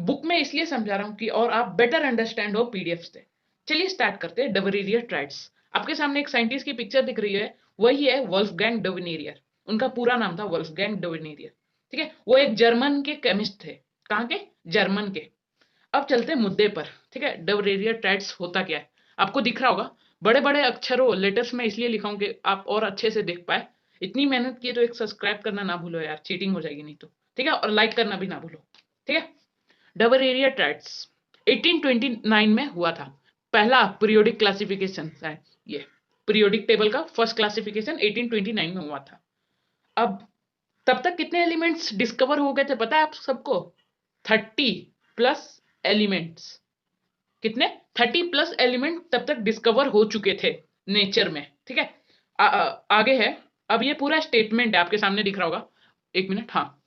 Book में इसलिए समझा रहा हूँ कि और आप बेटर अंडरस्टैंड हो पीडीएफ से। चलिए स्टार्ट करते हैं। डबरेरियर ट्राइड्स। आपके सामने एक साइंटिस्ट की पिक्चर दिख रही है, वही है वोल्फगैंग डबनेरियर। उनका पूरा नाम था वोल्फगैंग डबनेरियर। ठीक है, वो एक जर्मन के केमिस्ट थे। कहाँ के? जर्मन के। अब चलते हैं मुद्दे पर। ठीक है, डबरेरियर ट्राइड्स होता क्या है? आपको दिख रहा होगा, बड़े बड़े अक्षरों लेटर्स में इसलिए लिखा हूं कि आप और अच्छे से देख पाए। इतनी मेहनत की है तो एक सब्सक्राइब करना ना भूलो यार, चीटिंग हो जाएगी नहीं तो। ठीक है, और लाइक करना भी ना भूलो। ठीक है, डबरेरियर ट्राइड्स 1829 में हुआ था। पहला पीरियोडिक क्लासिफिकेशन है ये। पीरियोडिक टेबल का फर्स्ट क्लासिफिकेशन 1829 में हुआ था। अब तब तक कितने एलिमेंट्स डिस्कवर हो गए थे पता है आप सबको? 30+ एलिमेंट्स। कितने? 30+ एलिमेंट तब तक डिस्कवर हो चुके थे नेचर में। ठीक है, आगे है। अब ये पूरा स्टेटमेंट है, आपके सामने दिख रहा होगा। एक मिनट, हाँ।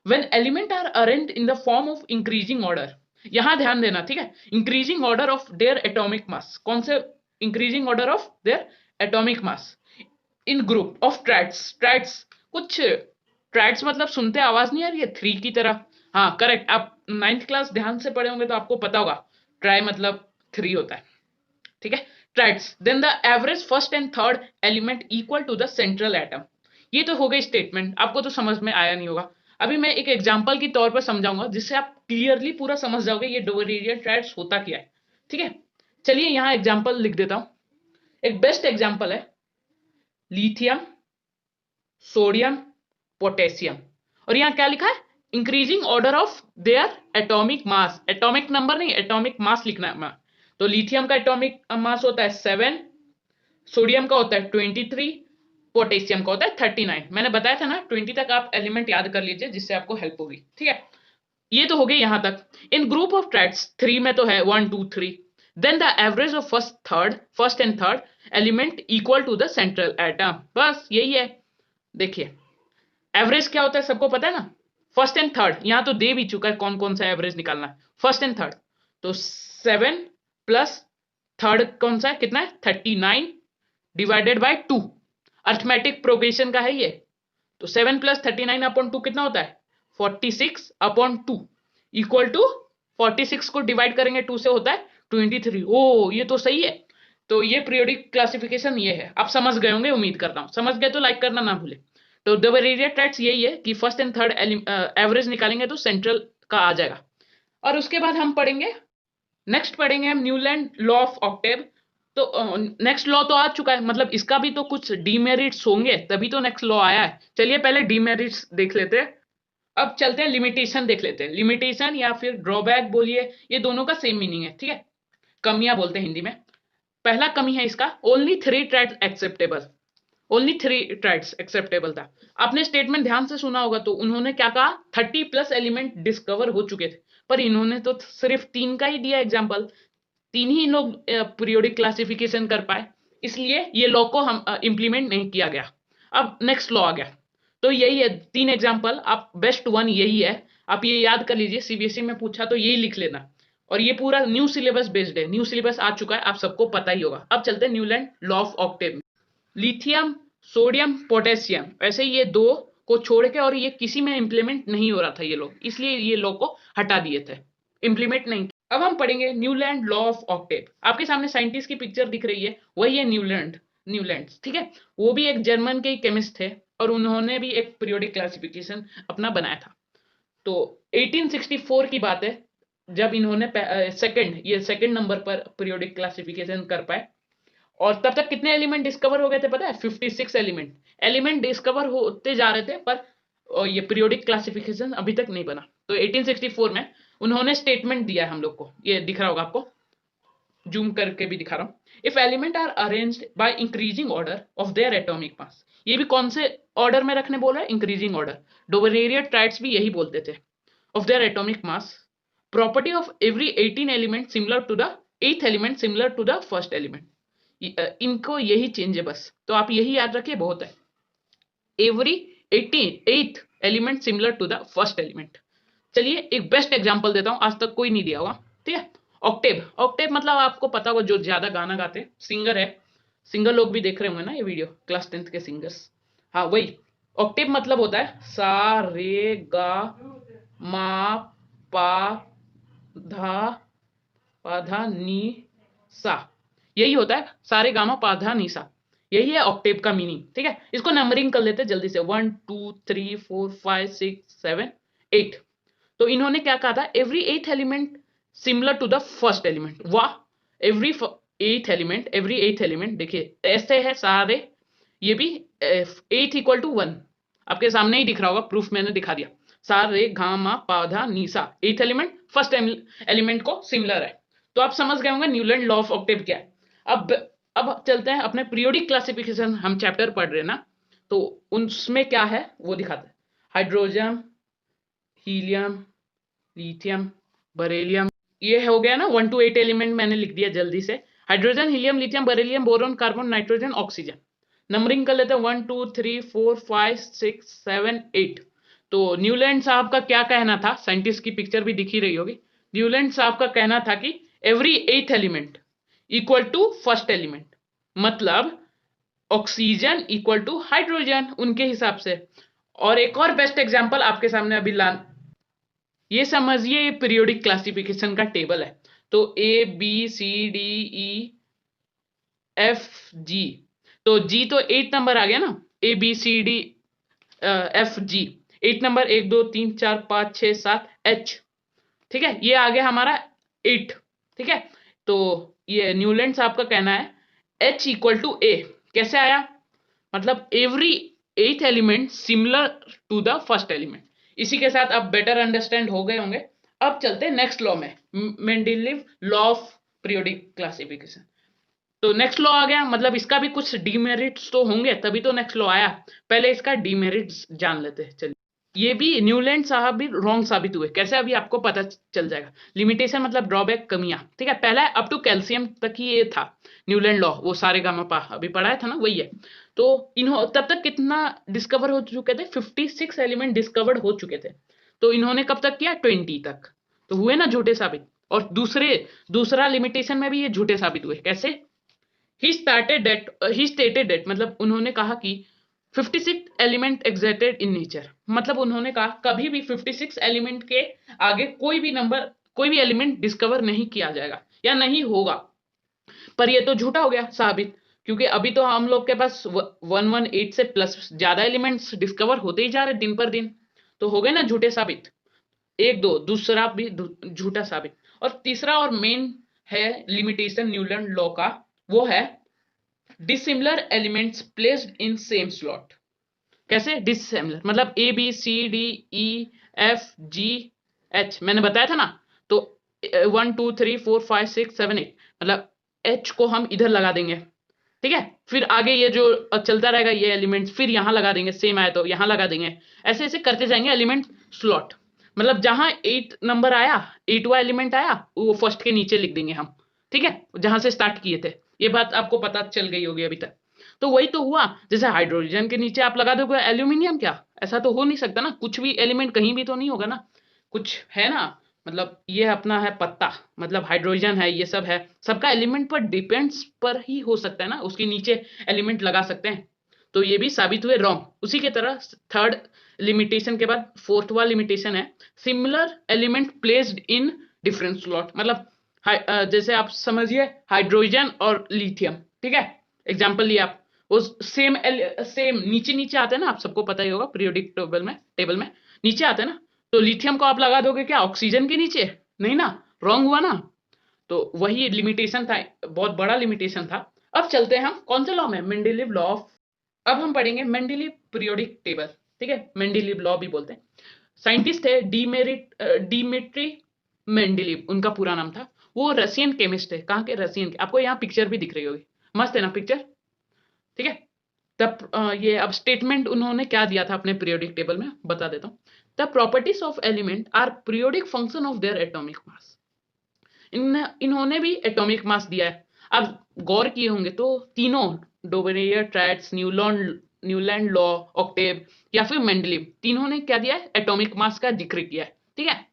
When element are arranged in the form of increasing order, यहां ध्यान देना, ठीक है। Increasing order of their atomic मास। कौन से increasing order of their atomic mass? In group of triads. Triads, कुछ ट्राइड्स मतलब सुनते आवाज नहीं आ रही है थ्री की तरह? हाँ करेक्ट, आप नाइन्थ क्लास ध्यान से पढ़े होंगे तो आपको पता होगा ट्राई मतलब थ्री होता है। ठीक है, triads. Then the average first and third element equal to the central atom. ये तो हो गई स्टेटमेंट, आपको तो समझ में आया नहीं होगा। अभी मैं एक एग्जांपल की तौर पर समझाऊंगा जिससे आप क्लियरली पूरा समझ जाओगे ये डोबरेरियर ट्राइड्स होता क्या है। ठीक है, चलिए यहां एग्जांपल लिख देता हूं। एक बेस्ट एग्जांपल है लिथियम, सोडियम, पोटेशियम। और यहां क्या लिखा है? Increasing order of their atomic mass. Atomic number नहीं, एटॉमिक मास लिखना है। तो लिथियम का एटॉमिक मास होता है 7, सोडियम का होता है 23, पोटेशियम का होता है 39। मैंने बताया था ना 20 तक आप एलिमेंट याद कर लीजिए जिससे आपको हेल्प होगी। ठीक है, ये तो हो गई यहां तक। इन ग्रुप ऑफ ट्राइड्स 3 में तो है 1 2 3। Then the average of first and third element equal to the central atom. बस यही है। देखिए एवरेज क्या होता है सबको पता है ना? फर्स्ट एंड थर्ड, यहां तो दे भी चुका है कौन कौन सा एवरेज निकालना है। फर्स्ट एंड थर्ड तो 7 प्लस थर्ड कौन सा है, कितना है? 39 डिवाइडेड बाय 2। अर्थमेटिक प्रोग्रेशन का है ये। तो 7 प्लस 39 अपॉन 2 कितना होता है? 46 अपॉन 2 इक्वल टू 46 को डिवाइड करेंगे 2 से होता है 23। ओ ये तो सही है। तो ये पीरियोडिक क्लासिफिकेशन ये है। आप समझ गए होंगे, उम्मीद करता हूं। समझ गए तो लाइक करना ना भूले। तो डबरेरियर ट्राइड्स यही है कि फर्स्ट एंड थर्ड एवरेज निकालेंगे तो सेंट्रल का आ जाएगा। और उसके बाद हम पढ़ेंगे, नेक्स्ट पढ़ेंगे हम न्यूलैंड लॉ ऑफ ऑक्टेव। तो नेक्स्ट लॉ तो आ चुका है, मतलब इसका भी तो कुछ डीमेरिट्स होंगे तभी तो नेक्स्ट लॉ आया है। चलिए पहले डीमेरिट्स देख लेते हैं। अब चलते हैं लिमिटेशन देख लेते हैं। लिमिटेशन या फिर ड्रॉबैक बोलिए, ये दोनों का सेम मीनिंग है। ठीक है, कमियां बोलते हैं हिंदी में। पहला कमी है इसका, only 3 triads acceptable. Only 3 triads acceptable था। आपने स्टेटमेंट ध्यान से सुना होगा तो उन्होंने क्या कहा? 30+ एलिमेंट डिस्कवर हो चुके थे, पर इन्होंने तो सिर्फ 3 का ही दिया एग्जाम्पल। 3 ही लोग पीरियोडिक क्लासिफिकेशन कर पाए, इसलिए ये लॉ को हम इंप्लीमेंट नहीं किया गया। अब नेक्स्ट लॉ आ गया। तो यही है 3 एग्जाम्पल, आप बेस्ट वन यही है। आप ये याद कर लीजिए, सीबीएसई में पूछा तो यही लिख लेना। और ये पूरा न्यू सिलेबस बेस्ड है, न्यू सिलेबस आ चुका है, आप सबको पता ही होगा। अब चलते हैं Newland law of octave. Lithium, sodium, potassium, ऐसे ये दो को छोड़ के और ये किसी में इंप्लीमेंट नहीं हो रहा था ये लोग, इसलिए ये लोग को हटा दिए थे, इंप्लीमेंट नहीं। अब हम पढ़ेंगे न्यूलैंड लॉ ऑफ ऑक्टेव। आपके सामने साइंटिस्ट की पिक्चर दिख रही है, वही है न्यूलैंड। न्यूलैंड, ठीक है, वो भी एक जर्मन के केमिस्ट थे और उन्होंने भी एक पीरियोडिक क्लासिफिकेशन अपना बनाया था। तो 1864 की बात है जब इन्होंने सेकंड नंबर पर पीरियोडिक क्लासिफिकेशन कर पाए। और तब तक कितने एलिमेंट डिस्कवर हो गए थे पता है? 56 एलिमेंट डिस्कवर होते जा रहे थे, पर ये पीरियोडिक क्लासिफिकेशन अभी तक नहीं बना। तो 1864 में उन्होंने स्टेटमेंट दिया है हम लोग को, ये दिख रहा होगा आपको, जूम करके भी दिखा रहा हूं। If element are arranged by increasing order of their atomic mass. ये भी कौन से ऑर्डर में रखने बोल रहा है? Increasing order. डोबरेरियर ट्राइड्स भी यही बोलते थे। Of their atomic mass, property of every 18 element similar to the 8th element similar to the first element. इनको यही चेंज है बस, तो आप यही याद रखिए, बहुत है। Every 8th element similar to the first element. चलिए एक बेस्ट एग्जांपल देता हूं, आज तक कोई नहीं दिया होगा। ठीक है, ऑक्टेव। ऑक्टेव मतलब आपको पता होगा जो ज्यादा गाना गाते, सिंगर है। सिंगर लोग भी देख रहे होंगे ना ये वीडियो, क्लास 10th के सिंगर्स। हाँ वही ऑक्टेव मतलब होता है सा रे गा मा पा धा पा धा नी सा, यही होता है सारे गामा पा धा नी सा, यही है ऑक्टेव का मीनिंग। ठीक है, इसको नंबरिंग कर लेते हैं जल्दी से, 1 2 3 4 5 6 7 8। तो इन्होंने क्या कहा था, every eighth element similar to the first element. वाह, एवरी एवरी एथ एलिमेंट, देखिए ऐसे है सारे, ये भी एथ इक्वल टू 1, आपके सामने ही दिख रहा होगा, प्रूफ मैंने दिखा दिया। सा रे गा मा पा धा नी सा, एथ एलिमेंट फर्स्ट एलिमेंट को सिमिलर है। तो आप समझ गए होंगे न्यूलैंड लॉ ऑफ ऑक्टेव क्या है। अब अब चलते हैं अपने पीरियोडिक क्लासिफिकेशन, हम चैप्टर पढ़ रहे हैं ना, तो उसमें क्या है वो दिखाते हैं। हाइड्रोजन, हीलियम, लिथियम, बरेलियम, ये हो गया ना 1 to 8 एलिमेंट, मैंने लिख दिया जल्दी से। Hydrogen, helium, lithium, beryllium, boron, carbon, nitrogen, oxygen. Numbering कर लेते हैं 1 2 3 4 5 6 7 8। तो न्यूलैंड साहब का क्या कहना था, साइंटिस्ट की पिक्चर भी दिख ही रही होगी। न्यूलैंड साहब का कहना था कि every eighth element equal to first element, मतलब ऑक्सीजन इक्वल टू हाइड्रोजन उनके हिसाब से। और एक और बेस्ट एग्जांपल आपके सामने अभी ला, ये समझिए ये पीरियोडिक क्लासिफिकेशन का टेबल है। तो ABCDEFG, तो जी तो 8 नंबर आ गया ना, ABCDFG 8 नंबर, 1 2 3 4 5 6 7 H। ठीक है, ये आ गया हमारा 8। ठीक है, तो ये न्यूलैंड साहब का कहना है H इक्वल टू A, कैसे आया, मतलब every eighth element similar to the first element. इसी के साथ आप बेटर अंडरस्टैंड हो गए होंगे। अब चलते हैं नेक्स्ट लॉ में, Mendeleev law of periodic classification. तो नेक्स्ट लॉ आ गया, मतलब इसका भी कुछ डीमेरिट्स तो होंगे, तभी तो नेक्स्ट लॉ आया। पहले इसका डीमेरिट्स जान लेते हैं, चलिए। ये भी न्यूलैंड साहब भी रॉन्ग साबित हुए, कैसे अभी आपको पता चल जाएगा। लिमिटेशन मतलब ड्रॉबैक, कमियां। ठीक है, पहला है अप टू कैल्शियम तक ही ये था न्यूलैंड लॉ, वो सारे गामा पा अभी पढ़ाया था ना, वही है। तो इन्हों तब तक कितना डिस्कवर हो चुके थे, 56 एलिमेंट डिस्कवर्ड हो चुके थे। तो इन्होंने कब तक किया, 20 तक। तो हुए ना झूठे साबित। और दूसरा लिमिटेशन में भी ये झूठे साबित हुए, कैसे। ही स्टेटेड दैट मतलब उन्होंने कहा कि 56 एलिमेंट एग्जिस्टेड इन नेचर, मतलब उन्होंने कहा कभी भी 56 एलिमेंट के आगे कोई भी एलिमेंट डिस्कवर नहीं किया जाएगा या नहीं होगा। पर ये तो झूठा हो गया साबित, क्योंकि अभी तो हम लोग के पास 118 से प्लस ज्यादा एलिमेंट्स डिस्कवर होते ही जा रहे दिन पर दिन। तो हो गए ना झूठे साबित, एक दो, दूसरा भी झूठा साबित। और तीसरा और मेन है लिमिटेशन न्यूलैंड लॉ का, वो है dissimilar elements placed in same slot. कैसे डिसिमिलर, मतलब ABCDEFGH मैंने बताया था ना। तो 1 2 3 4 5 6 7 8, मतलब H को हम इधर लगा देंगे। ठीक है, फिर आगे ये जो चलता रहेगा ये एलिमेंट्स, फिर यहां लगा देंगे, सेम आए तो यहां लगा देंगे, ऐसे ऐसे करते जाएंगे एलिमेंट स्लॉट। मतलब जहां 8 नंबर आया, 8वां एलिमेंट आया, वो फर्स्ट के नीचे लिख देंगे हम। ठीक है, जहां से स्टार्ट किए थे, ये बात आपको पता चल गई होगी अभी तक। तो वही तो हुआ, जैसे हाइड्रोजन के नीचे आप लगा दोगे एल्यूमिनियम, क्या ऐसा तो हो नहीं सकता ना, कुछ भी एलिमेंट कहीं भी तो नहीं होगा ना, कुछ है ना। मतलब ये अपना है पत्ता, मतलब हाइड्रोजन है, ये सब है, सबका एलिमेंट पर डिपेंड्स पर ही हो सकता है ना, उसके नीचे एलिमेंट लगा सकते हैं। तो ये भी साबित हुए रॉन्ग। उसी की तरह थर्ड लिमिटेशन के बाद फोर्थवा लिमिटेशन है similar element placed in different slot, मतलब जैसे आप समझिए हाइड्रोजन और लिथियम। ठीक है, एग्जांपल लिया आप, वो सेम सेम नीचे नीचे आते हैं ना, आप सबको पता ही होगा पीरियोडिक टेबल में नीचे आते हैं ना। तो लिथियम को आप लगा दोगे क्या ऑक्सीजन के नीचे, नहीं ना, रॉन्ग हुआ ना। तो वही लिमिटेशन था, बहुत बड़ा लिमिटेशन था। अब चलते हैं हम कौन से लॉ में, मेंडेलीव लॉ ऑफ। अब हम पढ़ेंगे मेंडेलीव पीरियोडिक टेबल। ठीक है, मेंडेलीव लॉ भी बोलते हैं। साइंटिस्ट थे डिमिट्री मेंडेलीव, उनका पूरा नाम था। वो रशियन केमिस्ट है, कहाँ के, रशियन के। आपको यहाँ पिक्चर भी दिख रही होगी, मस्त है ना पिक्चर। ठीक है, तब ये अब स्टेटमेंट उन्होंने क्या दिया था अपने पीरियोडिक टेबल में, बता देता हूँ। The properties of element are periodic function of their atomic mass. इन्होंने भी एटॉमिक मास दिया है। अब गौर किए होंगे तो तीनों, डोबेरियर ट्रायड्स, न्यूलैंड लॉ, ऑक्टेव या फिर मेंडलीव, तीनों ने क्या दिया है, एटॉमिक मास का जिक्र किया है। ठीक है,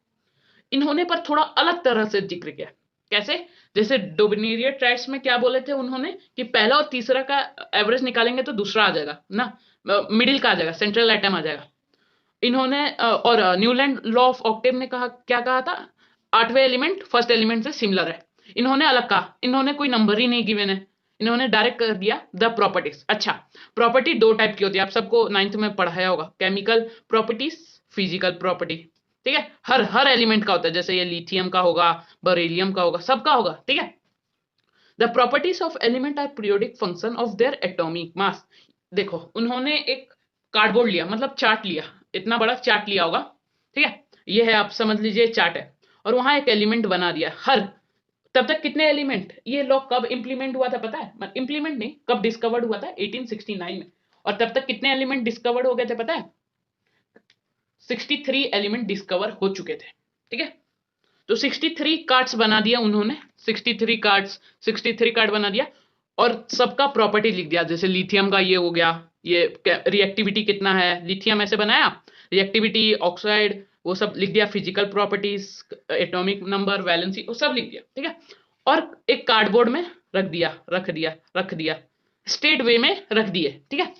इन्होंने पर थोड़ा अलग तरह से जिक्र किया। कैसे, जैसे डोबेरियर ट्रायड्स में क्या बोले थे उन्होंने कि पहला और तीसरा का एवरेज निकालेंगे तो दूसरा आ जाएगा ना, मिडिल का आ जाएगा, सेंट्रल एटम आ जाएगा। इन्होंने और न्यूलैंड लॉ ऑफ ऑक्टेव ने कहा, क्या कहा था, आठवें एलिमेंट फर्स्ट एलिमेंट से सिमिलर है। इन्होंने अलग कहा, इन्होंने कोई नंबर ही नहीं गिवन है, इन्होंने डायरेक्ट कर दिया द प्रॉपर्टीज। अच्छा, प्रॉपर्टी दो टाइप की होती है, आप सबको नाइन्थ में पढ़ाया होगा, केमिकल प्रॉपर्टीज, फिजिकल प्रॉपर्टी। ठीक है, हर हर एलिमेंट का होता है, जैसे ये लिथियम का होगा, बरेलियम का होगा, सबका होगा। ठीक है, the properties of element are periodic function of their atomic mass. देखो, उन्होंने एक कार्डबोर्ड लिया, मतलब चार्ट लिया, इतना बड़ा चार्ट लिया होगा। ठीक है, ये है, आप समझ लीजिए चार्ट है, और वहां एक एलिमेंट बना दिया। हर तब तक कितने एलिमेंट, ये लॉ कब इंप्लीमेंट हुआ था पता है? मतलब इंप्लीमेंट नहीं, कब डिस्कवर्ड हुआ था? 1869 में। और तब तक कितने एलिमेंट डिस्कवर्ड हो गए थे पता है? 63 एलिमेंट डिस्कवर हो चुके थे। ठीक है, तो 63 कार्ड्स बना दिया उन्होंने, 63 कार्ड्स, 63 कार्ड बना दिया, और सबका प्रॉपर्टी लिख दिया। जैसे लिथियम का ये हो गया, ये रिएक्टिविटी कितना है, लिथियम ऐसे बनाया, रिएक्टिविटी, ऑक्साइड, वो सब लिख दिया, physical properties, atomic number, valency, वो सब लिख दिया। ठीक है, और एक कार्डबोर्ड में रख दिया स्ट्रेट वे में रख दिए। ठीक है,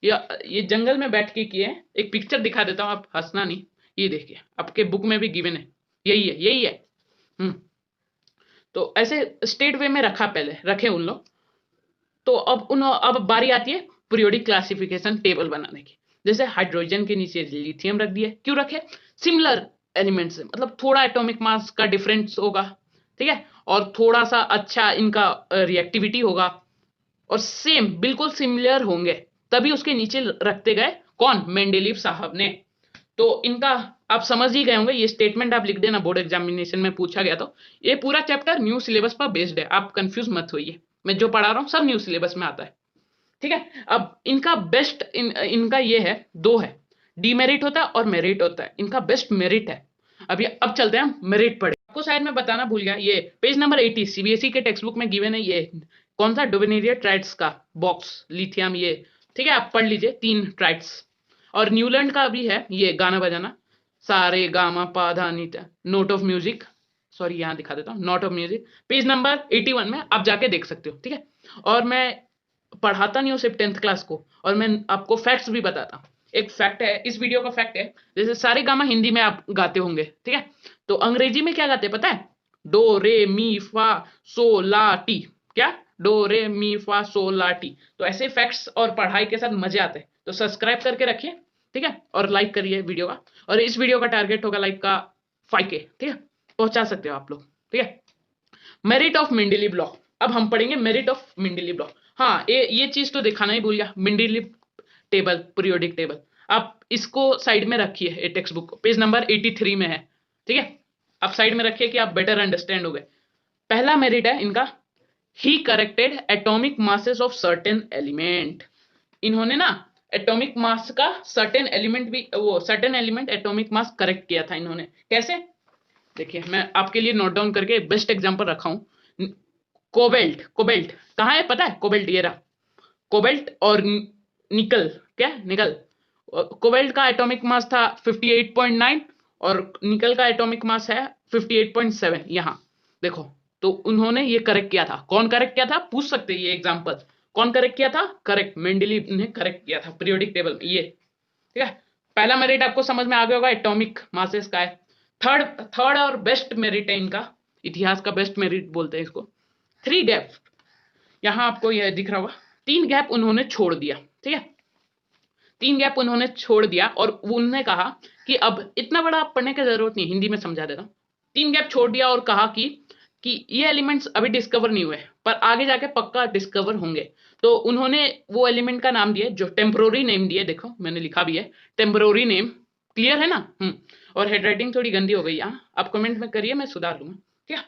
ये जंगल में बैठ के किए। एक पिक्चर दिखा देता हूं, आप हंसना नहीं, ये देखिए, आपके बुक में भी गिवन है, यही है। हम्म, तो ऐसे स्टेट वे में रखा, पहले रखे उन लोग। तो अब बारी आती है पीरियोडिक क्लासिफिकेशन टेबल बनाने की। जैसे हाइड्रोजन के नीचे लिथियम रख दिए, क्यों रखे? सिमिलर एलिमेंट से, मतलब थोड़ा एटॉमिक मास का डिफरेंस होगा। ठीक है, और थोड़ा सा अच्छा इनका रिएक्टिविटी होगा, और सेम बिल्कुल सिमिलर होंगे, तभी उसके नीचे रखते गए। कौन? मेंडेलीव साहब ने। तो इनका आप समझ ही गए होंगे, ये स्टेटमेंट आप लिख देना, बोर्ड एग्जामिनेशन में पूछा गया। तो ये पूरा चैप्टर न्यू सिलेबस पर बेस्ड है, आप कंफ्यूज मत होइए, मैं जो पढ़ा रहा हूँ सब न्यू सिलेबस में आता है। ठीक है, अब इनका बेस्ट इनका ये है, दो है, डीमेरिट होता है और मेरिट होता है। इनका बेस्ट मेरिट है। अब चलते हैं मेरिट पढ़े। आपको शायद मैं बताना भूल गया, ये पेज नंबर 80 सीबीएसई के टेक्स्ट बुक में गिवन है, ये कौन सा? डोवेनेरिया ट्राइड्स का बॉक्स, लिथियम, ये। ठीक है, आप पढ़ लीजिए, 3 ट्राइड्स। और न्यूलैंड का भी है, ये गाना बजाना, सारे गामा पा धा नी ता, नोट ऑफ म्यूजिक, सॉरी यहाँ दिखा देता हूँ, note of music, page number 81 में आप जाके देख सकते हो। ठीक है, और मैं पढ़ाता नहीं हूँ सिर्फ 10th क्लास को, और मैं आपको फैक्ट्स भी बताता हूँ। एक फैक्ट है, इस वीडियो का फैक्ट है, जैसे सारे गामा हिंदी में आप गाते होंगे, ठीक है, तो अंग्रेजी में क्या गाते पता है? डो रे मी फा सो ला टी। क्या? डो रे मी फा सो ला टी। तो ऐसे फैक्ट्स और पढ़ाई के साथ मजे आते हैं, तो सब्सक्राइब करके रखिए। ठीक है, और लाइक करिए वीडियो का, और इस वीडियो का टारगेट होगा लाइक का 5K। ठीक है, पहुंचा सकते हो आप लोग। ठीक है, मेरिट ऑफ मेंडेलीव लॉ। अब हम पढ़ेंगे मेरिट ऑफ मेंडेलीव लॉ। हाँ, ये चीज तो दिखाना ही भूल गया, मेंडेलीव टेबल, पीरियोडिक टेबल। आप इसको साइड में रखिए, ये टेक्स्ट बुक पेज नंबर 83 में है। ठीक है, आप साइड में रखिए कि आप बेटर अंडरस्टैंड हो गए। पहला मेरिट है इनका, he corrected atomic masses of certain element. इन्होंने ना एटॉमिक मास का सर्टेन एलिमेंट भी, वो certain element atomic mass correct किया था इन्होंने। कैसे? देखिए, मैं आपके लिए नोट डाउन करके बेस्ट एग्जांपल रखा हूं। कोबेल्ट, कोबेल्ट कहाँ है पता है? कोबेल्ट ये रहा, कोबेल्ट और निकल, क्या निकल, कोबेल्ट का एटॉमिक मास था 58.9 और निकल का एटॉमिक मास है 58.7। यहां देखो, तो उन्होंने ये करेक्ट किया था। कौन करेक्ट किया था? पूछ सकते हैं ये एग्जांपल, कौन करेक्ट किया था? करेक्ट, मेंडेलीव ने करेक्ट किया था पीरियोडिक टेबल में ये। ठीक है, पहला मेरिट आपको समझ में आ गया होगा, एटॉमिक मासेस का है। थर्ड और बेस्ट मेरिट है इनका, इतिहास का बेस्ट मेरिट बोलते हैं इसको, 3 गैप। यहां आपको यह दिख रहा होगा, 3 गैप उन्होंने छोड़ दिया। ठीक है, 3 गैप उन्होंने छोड़ दिया, और उन्होंने कहा कि अब इतना बड़ा पढ़ने की जरूरत नहीं, हिंदी में समझा देता हूं। 3 गैप छोड़ दिया और कहा कि ये एलिमेंट्स अभी डिस्कवर नहीं हुए, पर आगे जाके पक्का डिस्कवर होंगे। तो उन्होंने वो एलिमेंट का नाम दिया, जो टेम्परोरी नेम दिए, देखो मैंने लिखा भी है, टेम्परोरी नेम। क्लियर है ना? और हेडराइटिंग थोड़ी गंदी हो गई यहाँ, आप कमेंट में करिए, मैं सुधार लूंगा। क्या?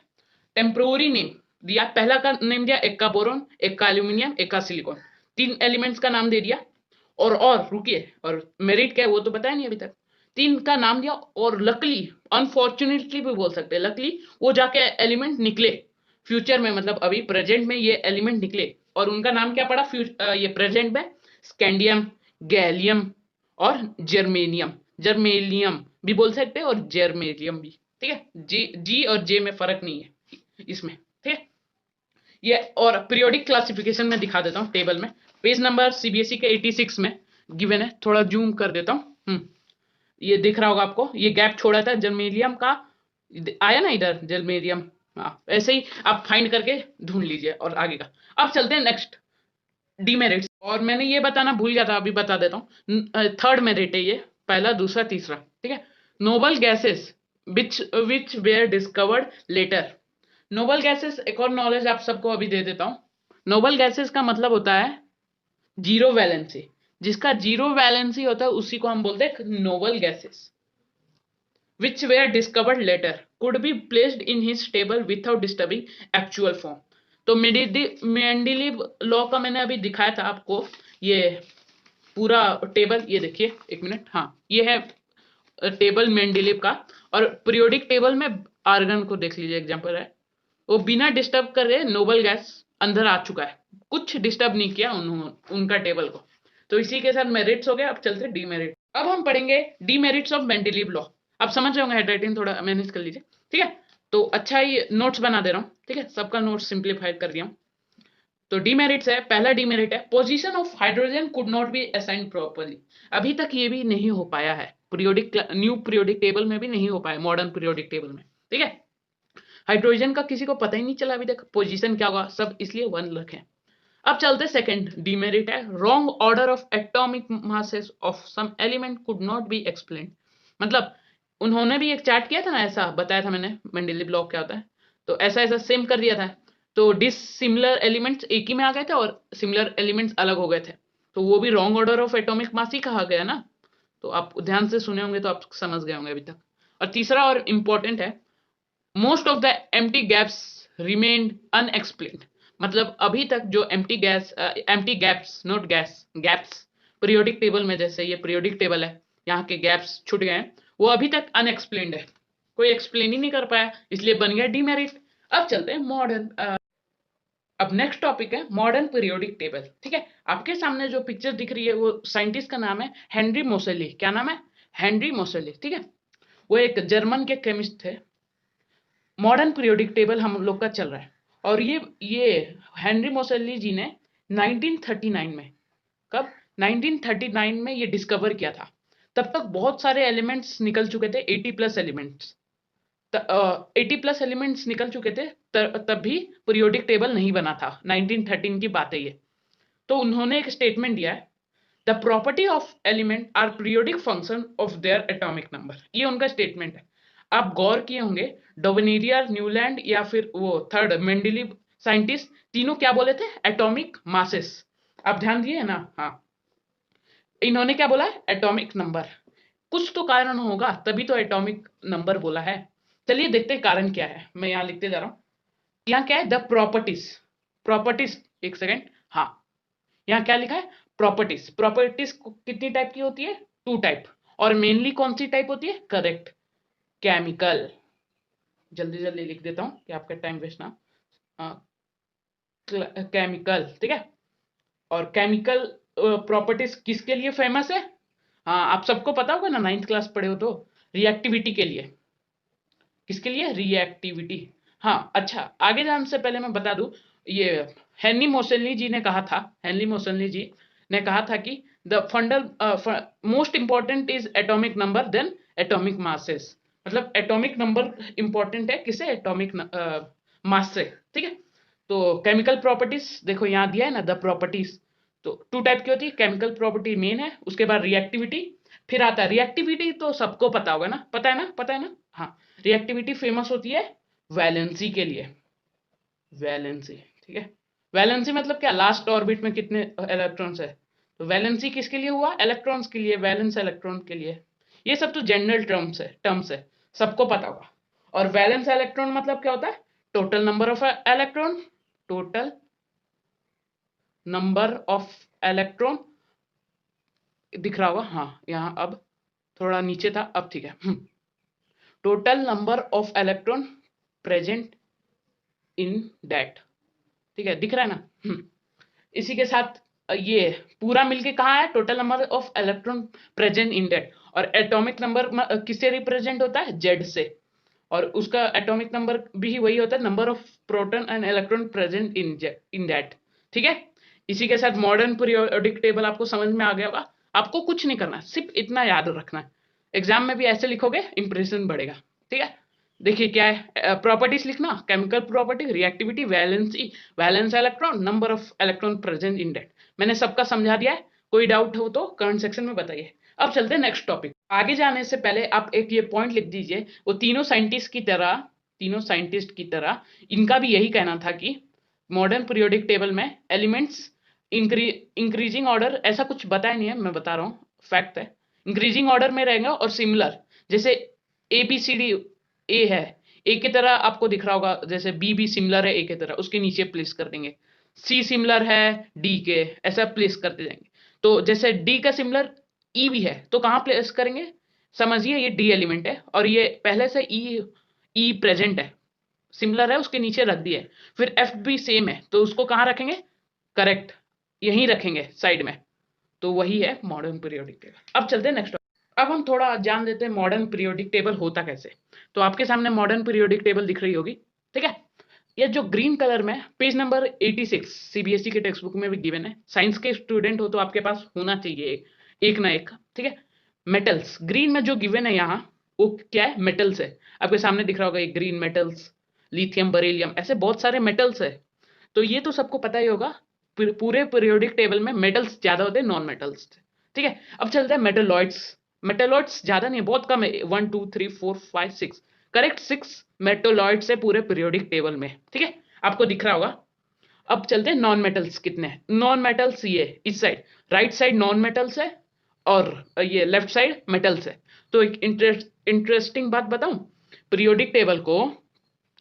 टेम्परोरी नेम दिया, पहला का नेम दिया, एक का बोरोन, एक का एल्यूमिनियम, एक का सिलिकॉन, 3 एलिमेंट्स का नाम दे दिया। और रुकिए, और मेरिट क्या है वो तो बताया नहीं अभी तक। 3 का नाम दिया, और लकली, अनफॉर्चुनेटली भी बोल सकते हैं, लकली वो जाके एलिमेंट निकले फ्यूचर में, मतलब अभी प्रेजेंट में ये एलिमेंट निकले, और उनका नाम क्या पड़ा ये प्रेजेंट में? स्कैंडियम, गैलियम और जर्मेनियम। जर्मेलियम भी बोल सकते हैं, और जर्मेलियम भी। ठीक है, जी और जे में फर्क नहीं है इसमें। ठीक है, ये और पीरियोडिक क्लासिफिकेशन में दिखा देता हूँ टेबल में, पेज नंबर सीबीएसई के 86 में गिवन है, थोड़ा जूम कर देता हूँ। ये दिख रहा होगा आपको, ये गैप छोड़ा था जर्मेलियम का आया ना इधर जर्मेनियम। हाँ, ऐसे ही आप फाइंड करके ढूंढ लीजिए और आगे का। अब चलते हैं नेक्स्ट, डीमेरिट्स। और मैंने ये बताना भूल गया था, अभी बता देता हूँ। थर्ड मेरिट है ये, पहला, दूसरा, तीसरा, ठीक है। Noble gases which which were discovered later. Noble gases, एक और नॉलेज आप सबको अभी दे देता हूँ। नोबल गैसेस का मतलब होता है जीरो वैलेंसी। जिसका जीरो वैलेंसी होता है उसी को हम बोलते हैं noble gases. which were discovered later could be placed in his table without disturbing actual form। तो मेंडेलीव लॉ का मैंने अभी दिखाया था आपको, ये पूरा टेबल, ये देखिए एक मिनट, हाँ ये है टेबल मेंडेलीव का। और पीरियोडिक टेबल में आर्गन को देख लीजिए, एग्जांपल है, वो बिना डिस्टर्ब करे नोबल गैस अंदर आ चुका है, कुछ डिस्टर्ब नहीं किया उन्होंने उनका टेबल को। तो इसी के साथ मेरिट्स हो गए। अब चलते हैं डीमेरिट। अब हम पढ़ेंगे डीमेरिट्स ऑफ मेंडेलीव लॉ। आप समझ रहे होंगे, हैंडराइटिंग थोड़ा मैनेज कर लीजिए, ठीक है। तो अच्छा ही नोट्स बना दे रहा हूँ, ठीक है, सबका नोट्स सिंप्लीफाइड कर दिया हूँ। तो डीमेरिट्स है, पहला डीमेरिट है position of hydrogen could not be assign properly. अभी तक ये भी नहीं हो पाया है, पीरियोडिक न्यू पीरियोडिक टेबल में भी नहीं हो पाया, मॉडर्न पीरियोडिक टेबल में, ठीक है। हाइड्रोजन का किसी को पता ही नहीं चला अभी तक पोजीशन क्या होगा, सब इसलिए वन रखें। अब चलते सेकंड डीमेरिट है wrong order of atomic masses of some element could not be explained. मतलब उन्होंने भी एक चार्ट किया था ना, ऐसा बताया था मैंने मेंडेलीव लॉ क्या होता है, तो ऐसा ऐसा सेम कर दिया था। तो डिसिमिलर एलिमेंट्स एक ही में आ गए थे और सिमिलर एलिमेंट्स अलग हो गए थे, तो वो भी wrong order of atomic mass ही कहा गया ना। तो आप ध्यान से सुने होंगे तो आप समझ गए होंगे अभी तक। और तीसरा और इंपॉर्टेंट है, most of the empty gaps remained unexplained. मतलब अभी तक जो empty gaps, not gas, gaps, periodic table में जैसे ये पीरियोडिक टेबल है, यहाँ के गैप्स छूट गए हैं, वो अभी तक अनएक्सप्लेन्ड है, कोई एक्सप्लेन ही नहीं कर पाया, इसलिए बन गया डीमेरिट। अब चलते हैं मॉडर्न। अब नेक्स्ट टॉपिक है मॉडर्न पीरियोडिक टेबल, ठीक है। आपके सामने जो पिक्चर दिख रही है वो साइंटिस्ट का नाम है हेनरी मोसेली। क्या नाम है? हेनरी मोसेली, ठीक है। वो एक जर्मन के केमिस्ट थे। मॉडर्न पीरियोडिक टेबल हम लोग का चल रहा है, और ये हेनरी मोसेली जी ने 1939 में, कब, 1939 में ये डिस्कवर किया था। तब तक बहुत सारे एलिमेंट्स निकल चुके थे, 80 प्लस एलिमेंट्स, 80 प्लस एलिमेंट्स निकल चुके थे, तब भी पीरियोडिक टेबल नहीं बना था। 1913 की बात है ये। तो उन्होंने एक स्टेटमेंट दिया है, the property of element are periodic function of their atomic number. ये उनका स्टेटमेंट है। आप गौर किए होंगे, डोवेनेरिया, न्यूलैंड या फिर वो थर्ड मेंडेलीव साइंटिस्ट, तीनों क्या बोले थे? Atomic masses. आप ध्यान दिए ना? हाँ, इन्होंने क्या बोला है? Atomic number. कुछ तो कारण होगा, तभी तो एटॉमिक नंबर बोला है। चलिए देखते हैं कारण क्या है, मैं यहाँ लिखते जा रहा हूँ। यहाँ क्या है? The properties. प्रॉपर्टीज, एक सेकेंड, हाँ, यहाँ क्या लिखा है? प्रॉपर्टीज। प्रॉपर्टीज कितनी टाइप की होती है? 2 टाइप। और मेनली कौन सी टाइप होती है? Correct, chemical. जल्दी जल्दी लिख देता हूं कि आपका टाइम वेस्ट ना। केमिकल, ठीक है। और केमिकल प्रॉपर्टीज किसके लिए फेमस है? हाँ, आप सबको पता होगा ना, 9th क्लास पढ़े हो तो, रिएक्टिविटी के लिए। किसके लिए? रिएक्टिविटी। हाँ, अच्छा, आगे जाने से पहले मैं बता दूं, ये हेनरी मोसेली जी ने कहा था, हेनरी मोसेली जी ने कहा था कि the fundamental most important is atomic number than atomic masses. मतलब एटॉमिक नंबर इंपॉर्टेंट है किसे? एटॉमिक मास से, ठीक है। तो केमिकल प्रॉपर्टीज देखो यहाँ दिया है ना, द प्रॉपर्टीज। तो 2 टाइप की होती है, केमिकल प्रॉपर्टी मेन है, उसके बाद रिएक्टिविटी, फिर आता है रिएक्टिविटी। तो सबको पता होगा ना, पता है ना, पता है ना? हाँ, रिएक्टिविटी फेमस होती है वैलेंसी के लिए। वैलेंसी, ठीक है। वैलेंसी मतलब क्या? लास्ट ऑर्बिट में कितने इलेक्ट्रॉन्स है। तो वैलेंसी किसके लिए हुआ? इलेक्ट्रॉन्स के लिए, वैलेंस इलेक्ट्रॉन के लिए। ये सब तो जनरल टर्म्स है, सबको पता होगा। और वैलेंस इलेक्ट्रॉन मतलब क्या होता है? Total number of electron, total number of electron, दिख रहा होगा, हाँ, यहाँ अब थोड़ा नीचे था, अब ठीक है। Total number of electron present in that, ठीक है, दिख रहा है ना। इसी के साथ ये पूरा मिलके कहाँ है? Total number of electron present in that. और एटॉमिक नंबर किससे रिप्रेजेंट होता है? जेड से। और उसका एटॉमिक नंबर भी वही होता है, number of proton and electron present in that, ठीक है। इसी के साथ मॉडर्न पीरियोडिक टेबल आपको समझ में आ गया होगा। आपको कुछ नहीं करना, सिर्फ इतना याद रखना है, एग्जाम में भी ऐसे लिखोगे, इंप्रेशन बढ़ेगा, ठीक है। देखिए क्या है, प्रॉपर्टीज लिखना, chemical property, reactivity, valency, valence electron, number of electron present in that. मैंने सबका समझा दिया है, कोई डाउट हो तो कमेंट सेक्शन में बताइए। अब चलते हैं नेक्स्ट टॉपिक। आगे जाने से पहले आप एक ये पॉइंट लिख दीजिए, वो तीनों साइंटिस्ट की तरह इनका भी यही कहना था कि मॉडर्न पीरियोडिक टेबल में एलिमेंट्स इंक्रीजिंग ऑर्डर, ऐसा कुछ बताया नहीं है, मैं बता रहा हूँ, फैक्ट है, इंक्रीजिंग ऑर्डर में रहेगा और सिमिलर, जैसे ए बी सी डी, ए है, ए की तरह आपको दिख रहा होगा, जैसे बी भी सिमिलर है ए की तरह, उसके नीचे प्लेस कर देंगे, सी सिमिलर है डी के, ऐसा प्लेस करते जाएंगे। तो जैसे डी का सिमिलर ई भी है तो कहाँ प्लेस करेंगे, समझिए ये डी एलिमेंट है और ये पहले से ई प्रेजेंट है, सिमिलर है, उसके नीचे रख दिया है। फिर एफ भी सेम है तो उसको कहाँ रखेंगे, करेक्ट, यहीं रखेंगे साइड में। तो वही है मॉडर्न पीरियोडिक टेबल। अब चलते हैं नेक्स्ट। अब हम थोड़ा जान लेते हैं मॉडर्न पीरियोडिक टेबल होता कैसे। तो आपके सामने मॉडर्न पीरियोडिक टेबल दिख रही होगी, ठीक है। ये जो ग्रीन कलर में पेज नंबर 86 सीबीएसई के टेक्स्ट बुक में भी गिवन है, साइंस के स्टूडेंट हो तो आपके पास होना चाहिए एक ना एक, ठीक है। मेटल्स ग्रीन में जो गिवन है यहाँ, वो क्या है, मेटल्स है। आपके सामने दिख रहा होगा एक ग्रीन मेटल्स, लिथियम, बरेलियम, ऐसे बहुत सारे मेटल्स है। तो ये तो सबको पता ही होगा, पूरे पीरियोडिक टेबल में मेटल्स ज्यादा होते हैं नॉन मेटल्स, ठीक है। अब चलते हैं मेटलॉइड्स। मेटलॉइड्स ज्यादा नहीं, बहुत कम है, 1 2 3 4 5 6, करेक्ट, 6 मेटलॉइड्स है पूरे पीरियोडिक टेबल में, ठीक है, आपको दिख रहा होगा। अब चलते हैं नॉन मेटल्स कितने हैं। नॉन मेटल्स ये इस side, right side non metals है और ये लेफ्ट साइड मेटल्स है। तो एक इंटरेस्टिंग बात बताऊं, पीरियोडिक टेबल को,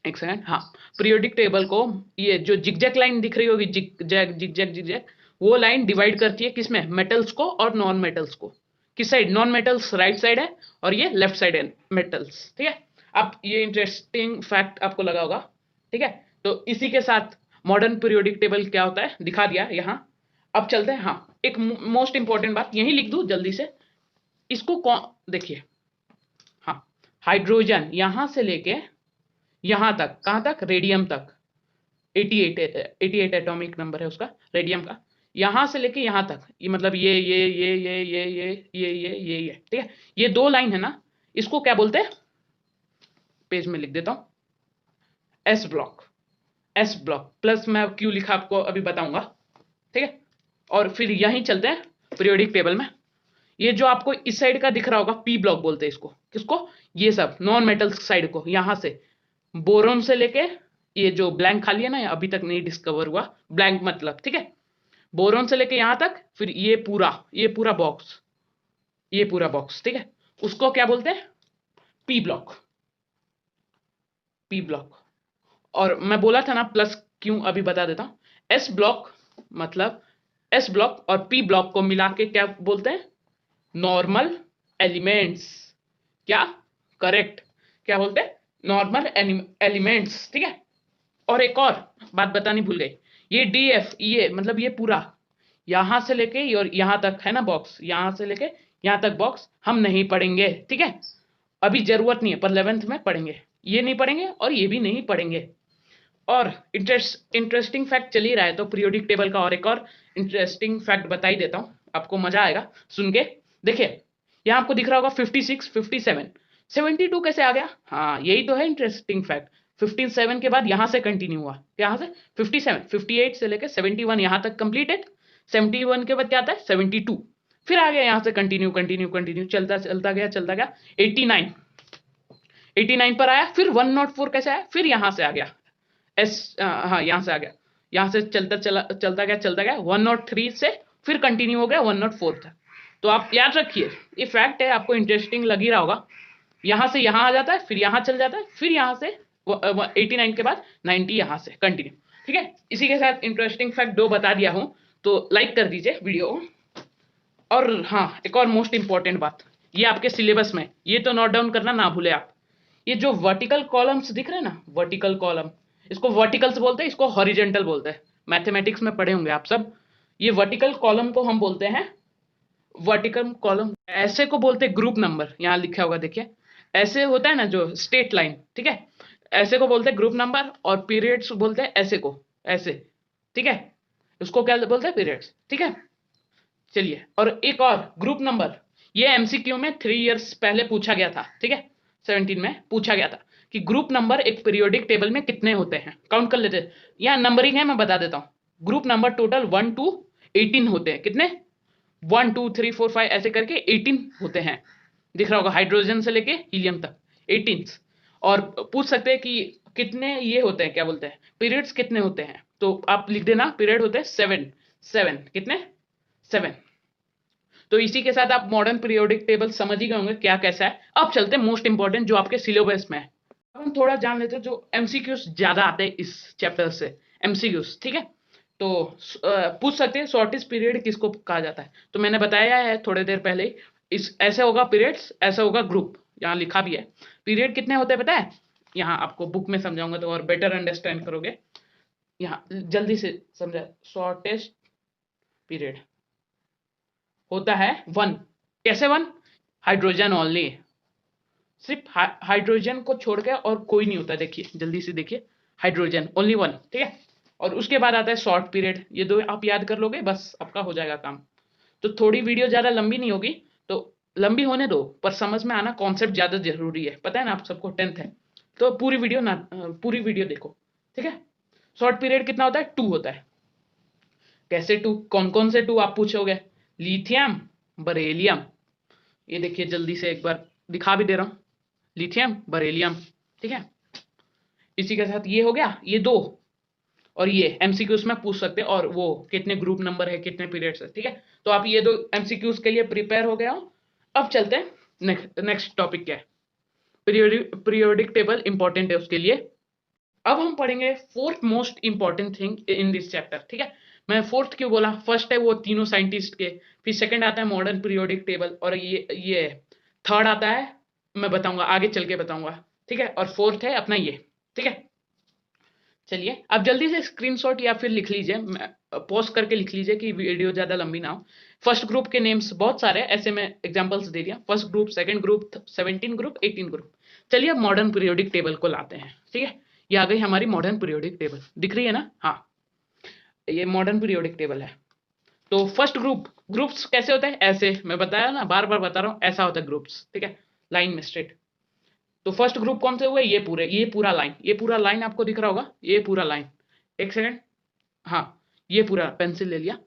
एक सेकंड, हाँ, पीरियोडिक टेबल को ये जो जिगजैग लाइन दिख रही होगी, जिगजैग जिगजैग जिगजैग, वो लाइन डिवाइड करती है किसमें, मेटल्स को और नॉन मेटल्स को। किस side, non metals right side है और ये लेफ्ट साइड है मेटल्स, ठीक है। अब ये इंटरेस्टिंग फैक्ट आपको लगा होगा, ठीक है। तो इसी के साथ मॉडर्न पीरियोडिक टेबल क्या होता है दिखा दिया यहाँ। अब चलते हैं, हाँ, एक मोस्ट इंपॉर्टेंट बात यही लिख दूं जल्दी से, इसको कौन, देखिए, हाँ, हाइड्रोजन यहां से लेके यहां तक, कहां तक, रेडियम तक, 88 एटॉमिक नंबर है उसका, रेडियम का, यहां से लेके यहां तक, ये मतलब ये, ठीक है। ये दो लाइन है ना, इसको क्या बोलते हैं, पेज में लिख देता हूं, S block. S block plus मैं क्यों लिखा आपको अभी बताऊंगा, ठीक है। और फिर यहीं चलते हैं पीरियोडिक टेबल में। ये जो आपको इस साइड का दिख रहा होगा, पी ब्लॉक बोलते हैं इसको, किसको, ये सब नॉन मेटल्स साइड को, यहां से बोरोन से लेके ये जो ब्लैंक खाली है ना, अभी तक नहीं डिस्कवर हुआ, ब्लैंक मतलब, ठीक है, बोरोन से लेके यहां तक, फिर ये पूरा बॉक्स, ये पूरा बॉक्स, ठीक है, उसको क्या बोलते हैं, पी ब्लॉक, पी ब्लॉक। और मैं बोला था ना प्लस क्यों, अभी बता देता हूं, एस ब्लॉक मतलब, एस ब्लॉक और पी ब्लॉक को मिला के क्या बोलते हैं, नॉर्मल एलिमेंट्स। क्या, करेक्ट, क्या बोलते हैं, नॉर्मल एलिमेंट्स, ठीक है। और एक और बात बतानी भूल गई, ये डी एफ, ये मतलब ये पूरा यहां से लेके और यहां तक है ना बॉक्स, यहां से लेके यहां तक बॉक्स हम नहीं पढ़ेंगे, ठीक है, अभी जरूरत नहीं है, पर 11th में पढ़ेंगे, ये नहीं पढ़ेंगे और ये भी नहीं पढ़ेंगे। और इंटरेस्टिंग फैक्ट चल ही रहा है तो पीरियोडिक टेबल का और एक और इंटरेस्टिंग फैक्ट बता ही देता हूं, आपको मजा आएगा सुन के। देखिए यहाँ आपको दिख रहा होगा 56, 57, 72 कैसे आ गया, हाँ यही तो है इंटरेस्टिंग फैक्ट। 57 के बाद यहां से कंटिन्यू हुआ, यहाँ से 57, 58 से लेकर 71 यहां तक कंप्लीटेड, 71 के बाद क्या आता है 72, फिर आ गया यहाँ से कंटिन्यू कंटिन्यू कंटिन्यू, चलता चलता गया चलता गया, 89, 89 पर आया, फिर 104 कैसे आया, फिर यहां से आ गया हाँ यहाँ से आ गया, यहाँ से चलता गया 103 से फिर कंटिन्यू हो गया 104 तक। तो आप याद रखिए, ये फैक्ट है, आपको इंटरेस्टिंग लग ही रहा होगा, यहाँ से यहाँ आ जाता है, फिर यहाँ चल जाता है, फिर यहाँ से 89 के बाद 90 यहाँ से कंटिन्यू, ठीक है। इसी के साथ इंटरेस्टिंग फैक्ट 2 बता दिया हूँ, तो लाइक कर दीजिए वीडियो। और हाँ, एक और मोस्ट इंपॉर्टेंट बात, ये आपके सिलेबस में, ये तो नोट डाउन करना ना भूले आप, ये जो वर्टिकल कॉलम्स दिख रहे हैं ना, वर्टिकल कॉलम, इसको वर्टिकल्स बोलते हैं, इसको हॉरिजेंटल बोलते हैं, मैथमेटिक्स में पढ़े होंगे आप सब। ये वर्टिकल कॉलम को हम बोलते हैं वर्टिकल कॉलम, ऐसे को बोलते हैं ग्रुप नंबर, यहाँ लिखा होगा देखिए, ऐसे होता है ना जो स्ट्रेट लाइन, ठीक है, ऐसे को बोलते हैं ग्रुप नंबर, और पीरियड्स बोलते हैं ऐसे को, ऐसे, ठीक है, उसको क्या बोलते हैं, पीरियड्स, ठीक है। चलिए, और एक और ग्रुप नंबर, ये एमसीक्यू में 3 इयर्स पहले पूछा गया था, ठीक है, 17 में पूछा गया था कि ग्रुप नंबर एक पीरियोडिक टेबल में कितने होते हैं, काउंट कर लेते हैं। यहाँ नंबरिंग है, मैं बता देता हूँ। ग्रुप नंबर टोटल 1 to 18 होते हैं। कितने? 1 2 3 4 5 ऐसे करके 18 होते हैं। दिख रहा होगा, हाइड्रोजन से लेके हीलियम तक 18। और पूछ सकते हैं कि कितने ये होते हैं, क्या बोलते हैं, पीरियड्स कितने होते हैं, तो आप लिख देना पीरियड होते हैं 7 7। कितने? 7। तो इसी के साथ आप मॉडर्न पीरियोडिक टेबल समझ ही गए होंगे क्या कैसा है। अब चलते हैं मोस्ट इंपॉर्टेंट जो आपके सिलेबस में है। अब हम थोड़ा जान लेते हैं जो एमसीक्यूज ज्यादा आते हैं इस चैप्टर से, एमसीक्यूज, ठीक है। तो पूछ सकते हैं शॉर्टेस्ट पीरियड किसको कहा जाता है, तो मैंने बताया है थोड़ी देर पहले ही, इस ऐसे होगा पीरियड्स, ऐसा होगा ग्रुप, यहाँ लिखा भी है। पीरियड कितने होते हैं पता है, यहाँ आपको बुक में समझाऊंगा तो और बेटर अंडरस्टैंड करोगे। यहाँ जल्दी से समझा, शॉर्टेस्ट पीरियड होता है 1। कैसे 1? हाइड्रोजन ओनली, सिर्फ हाइड्रोजन को छोड़ के और कोई नहीं होता। देखिए जल्दी से देखिए, हाइड्रोजन ओनली 1, ठीक है। और उसके बाद आता है शॉर्ट पीरियड, ये दो आप याद कर लोगे बस आपका हो जाएगा काम। तो थोड़ी वीडियो ज्यादा लंबी नहीं होगी, तो लंबी होने दो, पर समझ में आना कॉन्सेप्ट ज्यादा जरूरी है, पता है ना आप सबको, 10th है तो पूरी वीडियो ना, पूरी वीडियो देखो, ठीक है। शॉर्ट पीरियड कितना होता है? 2 होता है। कैसे 2? कौन कौन से 2 आप पूछोगे? लिथियम, बरेलियम, ये देखिए जल्दी से एक बार दिखा भी दे रहा हूं, लिथियम, बरेलियम, ठीक है। इसी के साथ ये हो गया, ये 2, और ये एमसीक्यूज में पूछ सकते हैं, और वो कितने ग्रुप नंबर है, कितने पीरियड्स है, ठीक है। तो आप ये 2 एमसीक्यूज के लिए प्रिपेयर हो गए हो। अब चलते हैं नेक्स्ट टॉपिक क्या है, पीरियोडिक टेबल इंपॉर्टेंट है उसके लिए। अब हम पढ़ेंगे fourth most important thing in this chapter, ठीक है। मैं फोर्थ क्यों बोला, फर्स्ट है वो तीनों साइंटिस्ट के, फिर सेकंड आता है मॉडर्न पीरियोडिक टेबल, और ये थर्ड आता है, मैं बताऊंगा आगे चल के बताऊंगा, ठीक है। और फोर्थ है अपना ये, ठीक है। चलिए आप जल्दी से स्क्रीनशॉट या फिर लिख लीजिए, पॉज करके लिख लीजिए कि वीडियो ज्यादा लंबी ना हो। फर्स्ट ग्रुप के नेम्स बहुत सारे हैं, ऐसे में एग्जांपल्स दे दिया। First group, second group, 17 group, 18 group. चलिए अब मॉडर्न पीरियोडिक टेबल को लाते हैं, ठीक है। ये आ गई हमारी मॉडर्न पीरियोडिक टेबल, दिख रही है ना? हाँ, ये मॉडर्न पीरियोडिक टेबल है। तो फर्स्ट ग्रुप्स कैसे होते हैं? ऐसे, मैं बताया ना, बार बार बता रहा हूँ, ऐसा होता है ग्रुप्स, ठीक है, लाइन में स्ट्रेट। तो फर्स्ट ग्रुप कौन से हुए? ये पूरा लाइन आपको दिख रहा होगा, ये पूरा लाइन, एक सेकेंड, हाँ, ये पूरा पेंसिल ले लिया,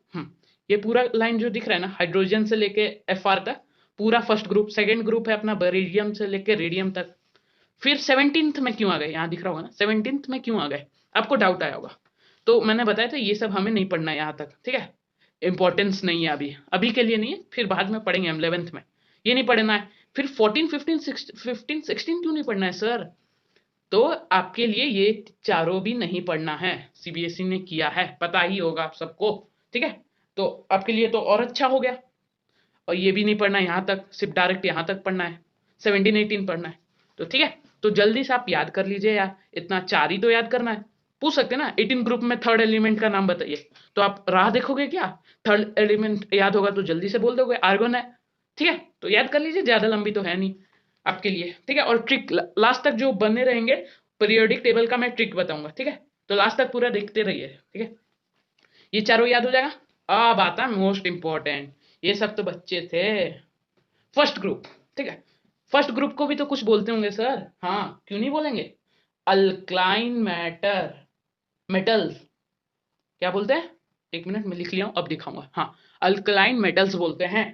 ये पूरा लाइन जो दिख रहा है ना, हाइड्रोजन से लेके Fr तक, पूरा फर्स्ट ग्रुप। सेकंड ग्रुप है अपना बेरिलियम से लेके रेडियम तक। फिर 17th में क्यों आ गए, यहाँ दिख रहा होगा ना, 17th में क्यों आ गए, आपको डाउट आया होगा। तो मैंने बताया था ये सब हमें नहीं पढ़ना है यहाँ तक, ठीक है, इंपॉर्टेंस नहीं है अभी, अभी के लिए नहीं है, फिर बाद में पढ़ेंगे हम 11th में, ये नहीं पढ़ना है। फिर 14 15 16 क्यों नहीं पढ़ना है सर? तो आपके लिए ये चारों भी नहीं पढ़ना है, सीबीएसई ने किया है, पता ही होगा आप सबको, ठीक है। तो आपके लिए तो और अच्छा हो गया, और ये भी नहीं पढ़ना है यहाँ तक, सिर्फ डायरेक्ट यहाँ तक पढ़ना है, 17 18 पढ़ना है, तो ठीक है। तो जल्दी से आप याद कर लीजिए यार, इतना 4 ही तो याद करना है। पूछ सकते हैं ना 18 ग्रुप में थर्ड एलिमेंट का नाम बताइए, तो आप राह देखोगे क्या? थर्ड एलिमेंट याद होगा तो जल्दी से बोल दोगे आर्गन है, ठीक है। तो याद कर लीजिए, ज्यादा लंबी तो है नहीं आपके लिए, ठीक है। और ट्रिक लास्ट तक जो बने रहेंगे, पीरियोडिक टेबल का मैं ट्रिक बताऊंगा, ठीक है। तो लास्ट तक पूरा देखते रहिए, ठीक है। ये चारों याद हो जाएगा। अब आता है मोस्ट इंपॉर्टेंट, ये सब तो बच्चे थे। फर्स्ट ग्रुप, ठीक है। फर्स्ट ग्रुप को भी तो कुछ बोलते होंगे सर, हाँ क्यों नहीं बोलेंगे? अल्कलाइन मेटल्स, क्या बोलते हैं? एक मिनट में लिख लिया हूं, अब दिखाऊंगा, हाँ, अल्कलाइन मेटल्स बोलते हैं।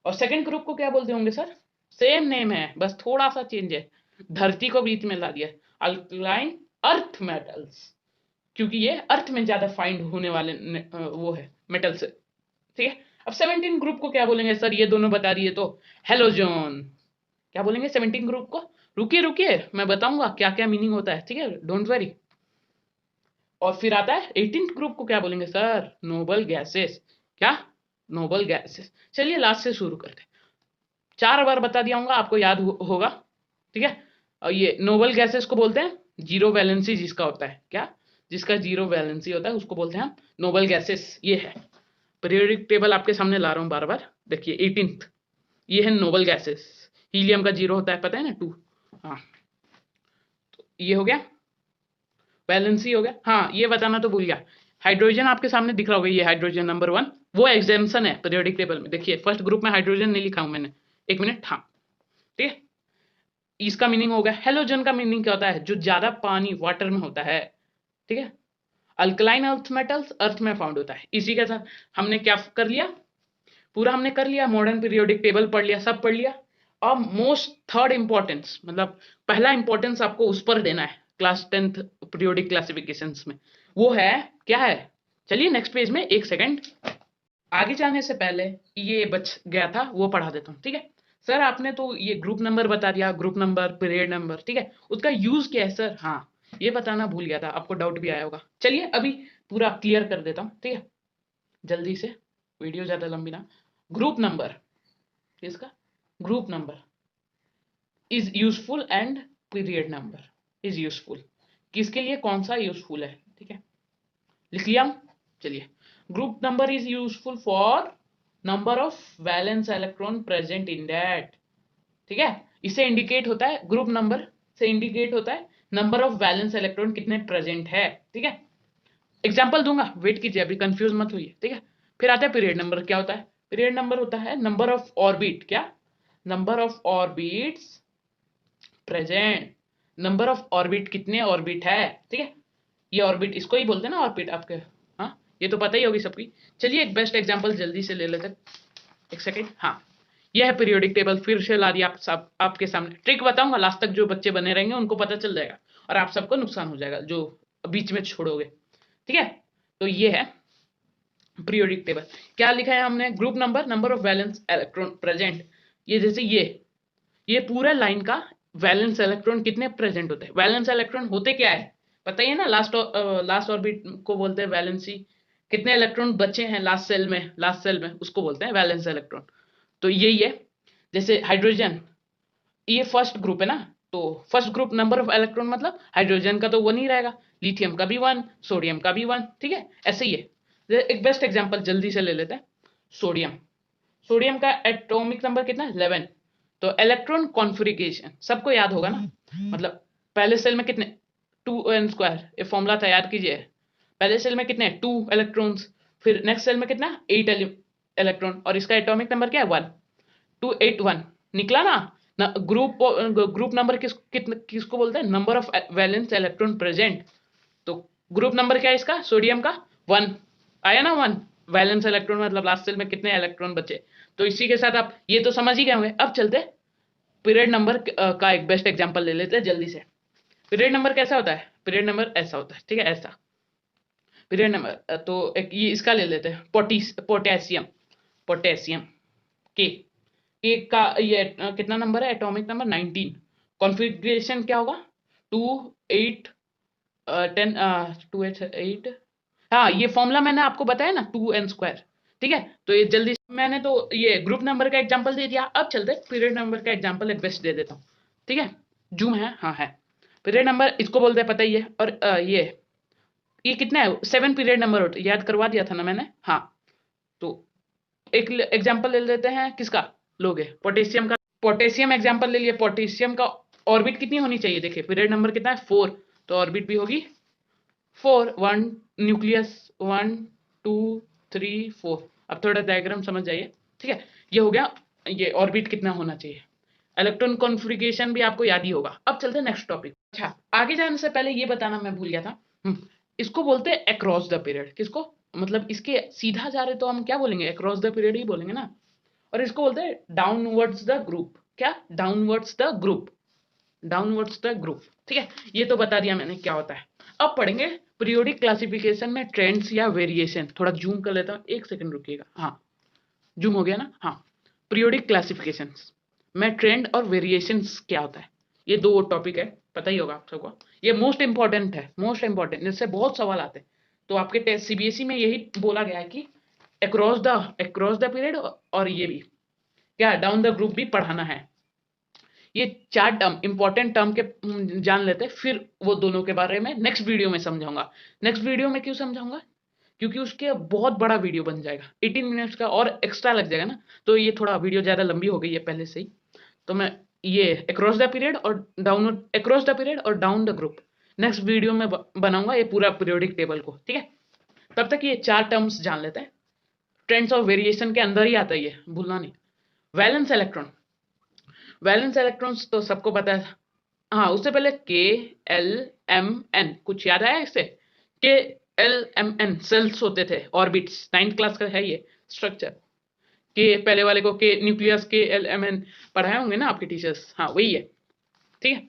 और सेकंड ग्रुप को क्या बोलते होंगे सर? सेम नेम है, बस थोड़ा सा चेंज है, धरती को बीच में ला दिया, अल्कलाइन अर्थ मेटल्स, क्योंकि ये अर्थ में ज्यादा फाइंड होने वाले वो है मेटल्स, ठीक है। अब 17 ग्रुप को क्या बोलेंगे सर? ये दोनों बता दिए तो हेलोजन, क्या बोलेंगे 17 ग्रुप को? रुकिए रुकिए, मैं बताऊंगा क्या क्या मीनिंग होता है, ठीक है, डोंट वरी। और फिर आता है 18th ग्रुप को क्या बोलेंगे सर? नोबल गैसेस, क्या? Noble gases. चलिए लास्ट से शुरू करते हैं, 4 बार बता दिया हूँ, आपको याद होगा, ठीक है। और ये नोबल गैसेस को बोलते हैं जीरो वैलेंसी जिसका होता है, क्या? जिसका जीरो वैलेंसी होता है उसको बोलते हैं हम नोबल गैसेस। ये है पीरियोडिक टेबल, आपके सामने ला रहा हूँ बार बार, देखिए 18th, ये है नोबल गैसेस। हीलियम का जीरो होता है, पता है ना, 2, हाँ। तो ये हो गया, वैलेंसी हो गया, हाँ ये बताना तो भूल गया। हाइड्रोजन आपके सामने दिख रहा होगा, ये हाइड्रोजन नंबर 1, वो एग्जाम्पशन है पीरियोडिक टेबल में, देखिए फर्स्ट ग्रुप में हाइड्रोजन नहीं लिखा हूं मैंने, एक मिनट, हाँ, ठीक है। इसका मीनिंग हो गया। हेलोजन का मीनिंग क्या होता है? जो ज्यादा पानी वाटर में होता है, ठीक है। अल्कलाइन अर्थ मेटल्स अर्थ में फाउंड होता है। इसी के साथ हमने क्या कर लिया, पूरा हमने कर लिया, मॉडर्न पीरियोडिक टेबल पढ़ लिया, सब पढ़ लिया। अब मोस्ट थर्ड इंपॉर्टेंस, मतलब पहला इंपॉर्टेंस आपको उस पर देना है क्लास 10th पीरियोडिक क्लासिफिकेशंस में, वो है क्या है? चलिए नेक्स्ट पेज में, एक सेकंड आगे जाने से पहले ये बच गया था वो पढ़ा देता हूँ, ठीक है। सर आपने तो ये ग्रुप नंबर बता दिया, ग्रुप नंबर, पीरियड नंबर, ठीक है, उसका यूज क्या है सर? हाँ, ये बताना भूल गया था, आपको डाउट भी आया होगा। चलिए अभी पूरा क्लियर कर देता हूँ, ठीक है, जल्दी से, वीडियो ज्यादा लंबी ना। ग्रुप नंबर, किसका? Group number is useful and period number is useful, किसके लिए कौन सा यूजफुल है, ठीक है, लिख लिया। चलिए, group number is useful for number of valence electron present in that, ठीक है। इससे इंडिकेट होता है, ग्रुप नंबर से इंडिकेट होता है नंबर ऑफ वैलेंस इलेक्ट्रॉन कितने प्रेजेंट है, ठीक है। एग्जांपल दूंगा, वेट कीजिए, अभी कंफ्यूज मत होइए, ठीक है। फिर आता है पीरियड नंबर। क्या होता है? पीरियड नंबर होता है नंबर ऑफ ऑर्बिट, क्या? Number of orbits present, number of orbit, कितने ऑर्बिट है, ठीक है। ये ऑर्बिट, इसको ही बोलते हैं ना ऑर्बिट आपके, हाँ, ये तो पता ही होगी सबकी। चलिए एक बेस्ट एग्जांपल जल्दी से ले लेते हैं, एक सेकेंड। हाँ, यह है पीरियोडिक टेबल, फिर से ला दिया आप सब आपके सामने। ट्रिक बताऊंगा, लास्ट तक जो बच्चे बने रहेंगे उनको पता चल जाएगा, और आप सबको नुकसान हो जाएगा जो बीच में छोड़ोगे, ठीक है। तो ये है पीरियोडिक टेबल। क्या लिखा है हमने? Group number, number of valence electron present, ये जैसे ये पूरा लाइन का वैलेंस इलेक्ट्रॉन कितने प्रेजेंट होते हैं। वैलेंस इलेक्ट्रॉन होते क्या है पता ही है ना, लास्ट ऑर्बिट को बोलते हैं वैलेंसी। कितने इलेक्ट्रॉन बचे हैं लास्ट सेल में उसको बोलते हैं वैलेंस इलेक्ट्रॉन। तो यही है, जैसे हाइड्रोजन, ये फर्स्ट ग्रुप है ना, तो first group number of electron मतलब हाइड्रोजन का तो वन ही रहेगा, लिथियम का भी वन, सोडियम का भी वन, ठीक है, ऐसे ही है। एक बेस्ट एग्जांपल जल्दी से ले लेते हैं, सोडियम। सोडियम का एटॉमिक नंबर कितना है? 11। तो इलेक्ट्रॉन कॉन्फ़िगरेशन सबको याद होगा ना, मतलब पहले सेल में कितने, 2n², ये फॉर्मूला तैयार कीजिए। पहले सेल में कितने? 2 इलेक्ट्रॉन्स, फिर नेक्स्ट सेल में कितना? 8 इलेक्ट्रॉन, और इसका एटॉमिक नंबर क्या है? 1, 281 निकला ना। ग्रुप नंबर किसको बोलते हैं? Number of valence electron present. तो ग्रुप नंबर क्या है इसका, सोडियम का? 1 आया ना, 1 वैलेंस इलेक्ट्रॉन मतलब लास्ट सेल में कितने इलेक्ट्रॉन बचे। तो इसी के साथ आप ये तो समझ ही गए होंगे। अब चलते पीरियड नंबर का एक बेस्ट एग्जांपल ले लेते हैं जल्दी से। पीरियड नंबर कैसा होता है? पीरियड नंबर ऐसा होता है, ठीक है, ऐसा पीरियड नंबर। तो एक ये इसका ले लेते हैं, पोटेशियम, पोटेशियम के, एक का ये कितना नंबर है? Atomic number 19। कॉन्फ़िगरेशन क्या होगा? 2 8 10 2 8 8। हाँ, ये फॉर्मूला मैंने आपको बताया ना, 2n², ठीक है। तो ये जल्दी से मैंने तो ये ग्रुप नंबर का एग्जांपल दे दिया। अब चलते पीरियड नंबर का एग्जांपल एक बेस्ट दे देता हूँ, ठीक है। जूम है, हाँ है। पीरियड नंबर इसको बोलते हैं, पता ही है। और ये कितना है? 7 पीरियड नंबर होता है, याद करवा दिया था ना मैंने, हाँ। तो एक एग्जांपल ले लेते हैं, किसका लोगे? पोटेशियम का। पोटेशियम एग्जांपल ले लिए। पोटेशियम का ऑर्बिट कितनी होनी चाहिए? देखिए पीरियड नंबर कितना है? 4, तो ऑर्बिट भी होगी 4, 1 न्यूक्लियस, 1 2 3 4। अब थोड़ा डायग्राम समझ जाइए, ठीक है। ये हो गया, ये ऑर्बिट कितना होना चाहिए। इलेक्ट्रॉन कॉन्फ़िगरेशन भी आपको याद ही होगा। अब चलते हैं नेक्स्ट टॉपिक। अच्छा, आगे जाने से पहले ये बताना मैं भूल गया था, इसको बोलते हैं अक्रॉस द पीरियड। किसको? मतलब इसके सीधा जा रहे तो हम क्या बोलेंगे? अक्रॉस द पीरियड ही बोलेंगे ना। और इसको बोलते हैं डाउनवर्ड्स द ग्रुप। क्या? Downwards the group, downwards the group, ठीक है। ये तो बता दिया मैंने क्या होता है। अब पढ़ेंगे पीरियोडिक क्लासिफिकेशन में ट्रेंड्स या वेरिएशन। थोड़ा जूम कर लेता हूँ, एक सेकंड रुकिएगा। हाँ, जूम हो गया ना। हाँ, पीरियोडिक क्लासिफिकेशन में ट्रेंड और वेरिएशंस क्या होता है, ये दो टॉपिक है, पता ही होगा आप सबको। ये मोस्ट इंपॉर्टेंट है, मोस्ट इंपॉर्टेंट, इससे बहुत सवाल आते हैं। तो आपके टेस्ट सीबीएसई में यही बोला गया है कि अक्रॉस द पीरियड, और ये भी क्या, डाउन द ग्रुप भी पढ़ाना है। ये 4 टर्म, इंपॉर्टेंट टर्म के जान लेते हैं, फिर वो दोनों के बारे में नेक्स्ट वीडियो में समझाऊंगा। नेक्स्ट वीडियो में क्यों समझाऊंगा? क्योंकि उसके बहुत बड़ा वीडियो बन जाएगा, 18 मिनट्स का और एक्स्ट्रा लग जाएगा ना, तो ये थोड़ा वीडियो ज़्यादा लंबी हो गई है पहले से ही। तो मैं ये अक्रॉस द पीरियड और down the group next video में बनाऊंगा, ये पूरा पीरियोडिक टेबल को, ठीक है। तब तक ये 4 टर्म्स जान लेते हैं। ट्रेंड्स और वेरिएशन के अंदर ही आता है ये, भूलना नहीं। वैलेंस इलेक्ट्रॉन, वैलेंस इलेक्ट्रॉन्स तो सबको पता है। हाँ, उससे पहले K L M N कुछ याद आया इससे? K L M N shells होते थे, ऑर्बिट्स, 9th क्लास का है ये स्ट्रक्चर। के पहले वाले को के nucleus K L M N पढ़ाए होंगे ना आपके टीचर्स, हाँ वही है, ठीक है।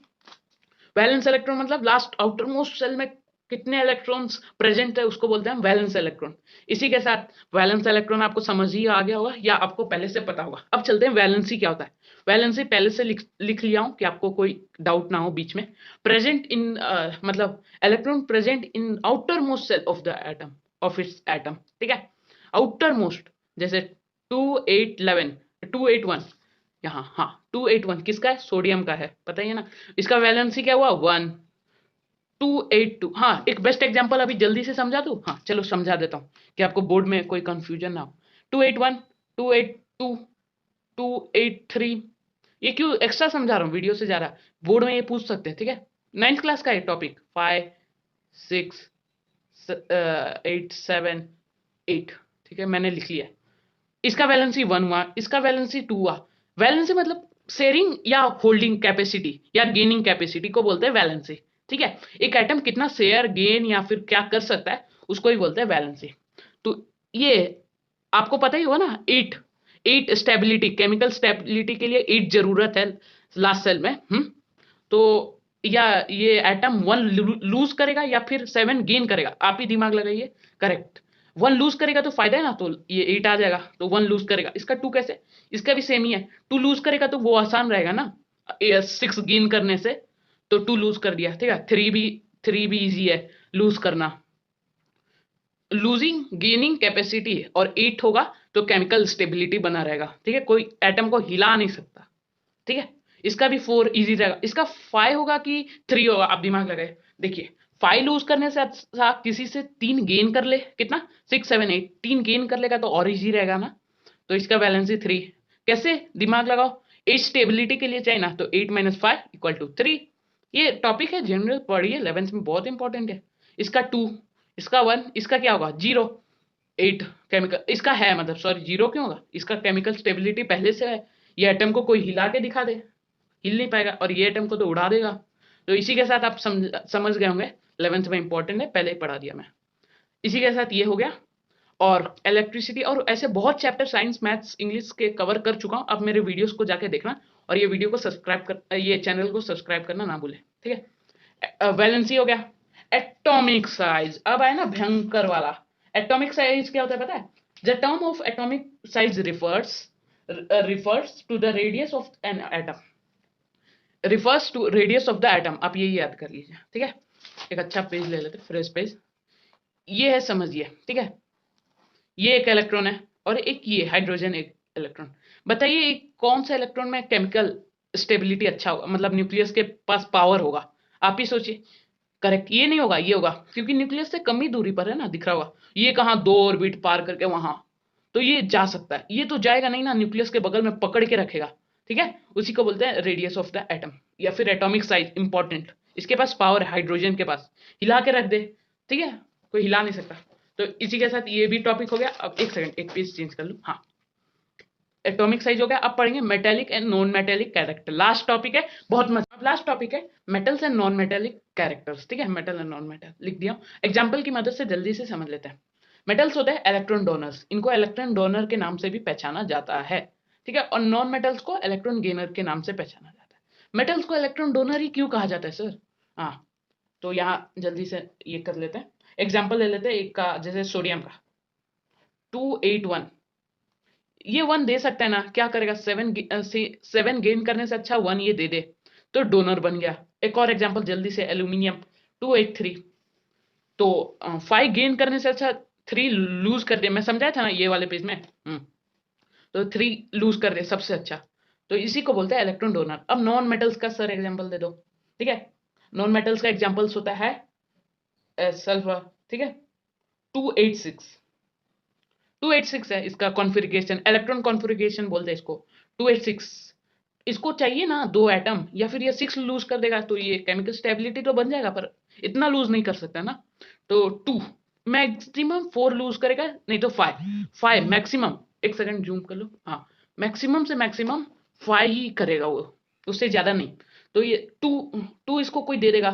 वैलेंस इलेक्ट्रॉन मतलब लास्ट आउटर मोस्ट सेल में कितने इलेक्ट्रॉन्स प्रेजेंट है उसको बोलते हैं वैलेंस इलेक्ट्रॉन। इसी के साथ वैलेंस इलेक्ट्रॉन आपको समझ ही आ गया होगा या आपको पहले से पता होगा। अब चलते हैं वैलेंसी क्या होता है। वैलेंसी पहले से लिख लिया हूं कि आपको कोई डाउट ना हो बीच में। प्रेजेंट इन मतलब electron present in outermost shell of the atom, of its atom, ठीक है। आउटर मोस्ट, जैसे 2811 281 यहाँ, हाँ 281 किसका है? सोडियम का है, पता ही है ना। इसका वैलेंसी क्या हुआ? 1 282। हाँ, एक बेस्ट एग्जांपल अभी जल्दी से समझा दूं? हाँ चलो समझा देता हूँ कि आपको बोर्ड में कोई कंफ्यूजन ना हो। 281 282 283, ये क्यों एक्स्ट्रा समझा रहा हूँ, वीडियो से जा रहा, बोर्ड में ये पूछ सकते हैं, ठीक है। 9th क्लास का ये टॉपिक 5 6 8 7 8, ठीक है, मैंने लिख लिया। इसका वैलेंसी 1 हुआ, इसका वैलेंसी 2 हुआ। वैलेंसी मतलब शेयरिंग या होल्डिंग कैपेसिटी या गेनिंग कैपेसिटी को बोलते हैं वैलेंसी, ठीक है। एक एटम कितना शेयर, गेन या फिर क्या कर सकता है उसको ही बोलते हैं वैलेंसी। तो ये आपको पता ही होगा ना, 8 स्टेबिलिटी, केमिकल स्टेबिलिटी के लिए 8 जरूरत है लास्ट सेल में। तो या ये एटम 1 लूज करेगा या फिर 7 गेन करेगा, आप ही दिमाग लगाइए। करेक्ट, 1 लूज करेगा तो फायदा है ना, तो ये 8 आ जाएगा, तो 1 लूज करेगा। इसका 2 कैसे? इसका भी सेम ही है। 2 लूज करेगा तो वो आसान रहेगा ना 6 गेन करने से, तो 2 लूज कर दिया, ठीक है। 3 भी इजी है लूज करना। लूजिंग गेनिंग कैपेसिटी और 8 होगा तो केमिकल स्टेबिलिटी बना रहेगा, ठीक है, कोई एटम को हिला नहीं सकता, ठीक है। इसका भी 4 इजी रहेगा। इसका 5 होगा कि 3 होगा, आप दिमाग लगाए। देखिए 5 लूज करने से अच्छा किसी से 3 गेन कर ले, कितना 6 7 8, 3 गेन कर लेगा तो और इजी रहेगा ना। तो इसका वैलेंसी 3। कैसे? दिमाग लगाओ, 8 स्टेबिलिटी के लिए चाहिए ना, तो 8 - 5 = 3। ये टॉपिक है जनरल, पढ़िए 11th में, बहुत इंपॉर्टेंट है। इसका 2, इसका 1, इसका क्या होगा 0। 8 केमिकल इसका है, मतलब सॉरी 0 क्यों होगा, इसका केमिकल स्टेबिलिटी पहले से है। ये एटम को कोई हिला के दिखा दे, हिल नहीं पाएगा, और ये एटम को तो उड़ा देगा। तो इसी के साथ आप समझ गए होंगे, 11th में इंपॉर्टेंट है, पहले ही पढ़ा दिया मैं। इसी के साथ ये हो गया। और इलेक्ट्रिसिटी और ऐसे बहुत चैप्टर साइंस मैथ्स इंग्लिश के कवर कर चुका हूं। अब मेरे वीडियोस को जाके देखना, और ये वीडियो को सब्सक्राइब कर, ये चैनल को सब्सक्राइब करना ना भूले, ठीक है। वैलेंसी हो गया। एटॉमिक साइज, अब आया ना भयंकर वाला। एटॉमिक साइज क्या होता है पता है? The term of atomic size refers to the radius of an atom, refers to radius of the atom, आप यही याद कर लीजिए, ठीक है। एक अच्छा पेज ले लेते, फ्रेश पेज। ये है, समझिए, ठीक है। ये एक इलेक्ट्रॉन है और एक ये हाइड्रोजन एक इलेक्ट्रॉन। बताइए कौन सा इलेक्ट्रॉन में केमिकल स्टेबिलिटी अच्छा होगा, मतलब न्यूक्लियस के पास पावर होगा, आप ही सोचिए। करेक्ट, ये नहीं होगा, ये होगा, क्योंकि न्यूक्लियस से कम ही दूरी पर है ना, दिख रहा होगा। ये कहाँ 2 ऑर्बिट पार करके वहां, तो ये जा सकता है, ये तो जाएगा नहीं ना, न्यूक्लियस के बगल में पकड़ के रखेगा, ठीक है। उसी को बोलते हैं रेडियस ऑफ द एटम या फिर एटॉमिक साइज, इंपॉर्टेंट। इसके पास पावर है, हाइड्रोजन के पास, हिला के रख दे, ठीक है, कोई हिला नहीं सकता। तो इसी के साथ ये भी टॉपिक हो गया। अब एक सेकंड, एक पेज चेंज कर लूं, हाँ। एटॉमिक साइज हो गया। अब पढ़ेंगे metallic and non metallic character, last topic है, बहुत मजा। अब लास्ट टॉपिक है metals and non metallic characters, ठीक है। मेटल एंड नॉन मेटल लिख दिया, एग्जांपल की मदद से जल्दी से समझ लेते हैं। मेटल्स होते हैं इलेक्ट्रॉन डोनर्स, इनको इलेक्ट्रॉन डोनर के नाम से भी पहचाना जाता है, ठीक है। और नॉन मेटल्स को इलेक्ट्रॉन गेनर के नाम से पहचाना जाता है। मेटल्स को इलेक्ट्रॉन डोनर ही क्यों कहा जाता है सर? हाँ, तो यहाँ जल्दी से ये कर लेते हैं, एग्जाम्पल ले लेते हैं एक का, जैसे सोडियम का 281। ये 1 दे सकता है ना, क्या करेगा, 7 गेन करने से अच्छा 1 ये दे दे, तो डोनर बन गया। एक और एग्जांपल जल्दी से, एल्यूमिनियम 283, तो 5 गेन करने से अच्छा 3 लूज कर दे, मैं समझाया था ना ये वाले पेज में। तो 3 लूज कर दे सबसे अच्छा, तो इसी को बोलते हैं इलेक्ट्रॉन डोनर। अब नॉन मेटल्स का सर एग्जांपल दे दो, ठीक है। नॉन मेटल्स का एग्जांपल्स होता है सल्फर, ठीक है, 286। 286 है इसका कॉन्फ़िगरेशन, इलेक्ट्रॉन कॉन्फ़िगरेशन बोलते हैं इसको, 286। इसको चाहिए ना 2 एटम, या फिर ये 6 लूज कर देगा, तो ये केमिकल स्टेबिलिटी तो बन जाएगा, पर इतना लूज नहीं कर सकता ना। तो 2 मैक्सिमम 4 लूज करेगा, नहीं तो 5 मैक्सिमम। एक सेकंड जूम कर लो, हाँ, मैक्सिमम से मैक्सिमम 5 ही करेगा वो, उससे ज़्यादा नहीं। तो ये 2 इसको कोई दे देगा,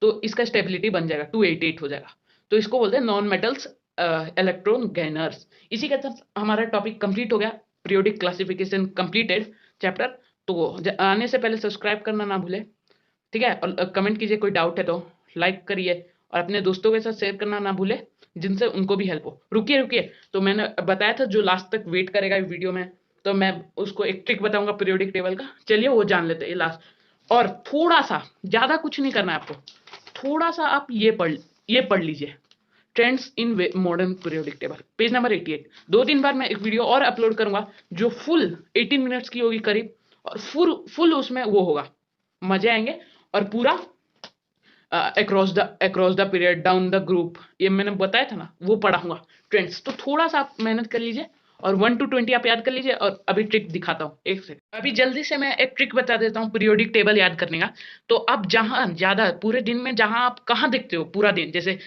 तो इसका स्टेबिलिटी बन जाएगा 288 हो जाएगा। तो इसको बोलते हैं नॉन मेटल्स इलेक्ट्रॉन गैनर्स। इसी के साथ हमारा टॉपिक कंप्लीट हो गया, पीरियोडिक क्लासिफिकेशन कंप्लीटेड चैप्टर। तो आने से पहले सब्सक्राइब करना ना भूले, ठीक है, और कमेंट कीजिए, कोई डाउट है तो लाइक करिए और अपने दोस्तों के साथ शेयर करना ना भूले, जिनसे उनको भी हेल्प हो। रुकिए, तो मैंने बताया था जो लास्ट तक वेट करेगा वीडियो में, तो मैं उसको एक ट्रिक बताऊंगा पीरियोडिक टेबल का, चलिए वो जान लेते हैं लास्ट। और थोड़ा सा, ज़्यादा कुछ नहीं करना है आपको, थोड़ा सा आप ये पढ़ लीजिए, trends in modern periodic table, page number 88। 2-3 बार मैं एक वीडियो और अपलोड करूंगा जो फुल 18 मिनट्स की होगी करीब, और फुल उसमें वो होगा, मजे आएंगे। और पूरा across the period, down the group, ये मैंने बताया था ना, वो पढ़ाऊंगा ट्रेंड्स। तो थोड़ा सा आप मेहनत कर लीजिए और 1 to 20 आप याद कर लीजिए। और अभी ट्रिक दिखाता हूँ, एक सेकंड। अभी जल्दी से मैं एक ट्रिक बता देता हूँ पीरियोडिक टेबल याद करने का। तो आप जहां ज्यादा पूरे दिन में, जहां आप कहाँ देखते हो पूरा दिन, जैसे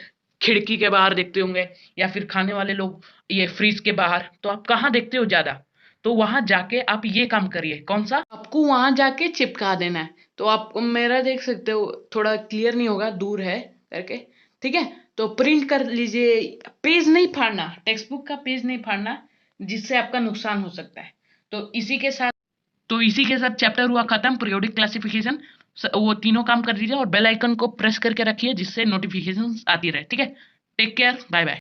खिड़की के बाहर देखते होंगे, या फिर खाने वाले लोग ये फ्रिज के बाहर, तो आप कहाँ देखते हो ज्यादा, तो वहां जाके आप ये काम करिए। कौन सा? आपको वहां जाके चिपका देना है। तो आप मेरा देख सकते हो, थोड़ा क्लियर नहीं होगा, दूर है करके, ठीक है। तो प्रिंट कर लीजिए, पेज नहीं फाड़ना, टेक्स्ट बुक का पेज नहीं फाड़ना, जिससे आपका नुकसान हो सकता है। तो इसी के साथ चैप्टर हुआ खत्म, पीरियोडिक क्लासिफिकेशन। वो तीनों काम कर लीजिए और बेल आइकन को प्रेस करके रखिए, जिससे नोटिफिकेशन आती रहे, ठीक है। Take care, bye bye.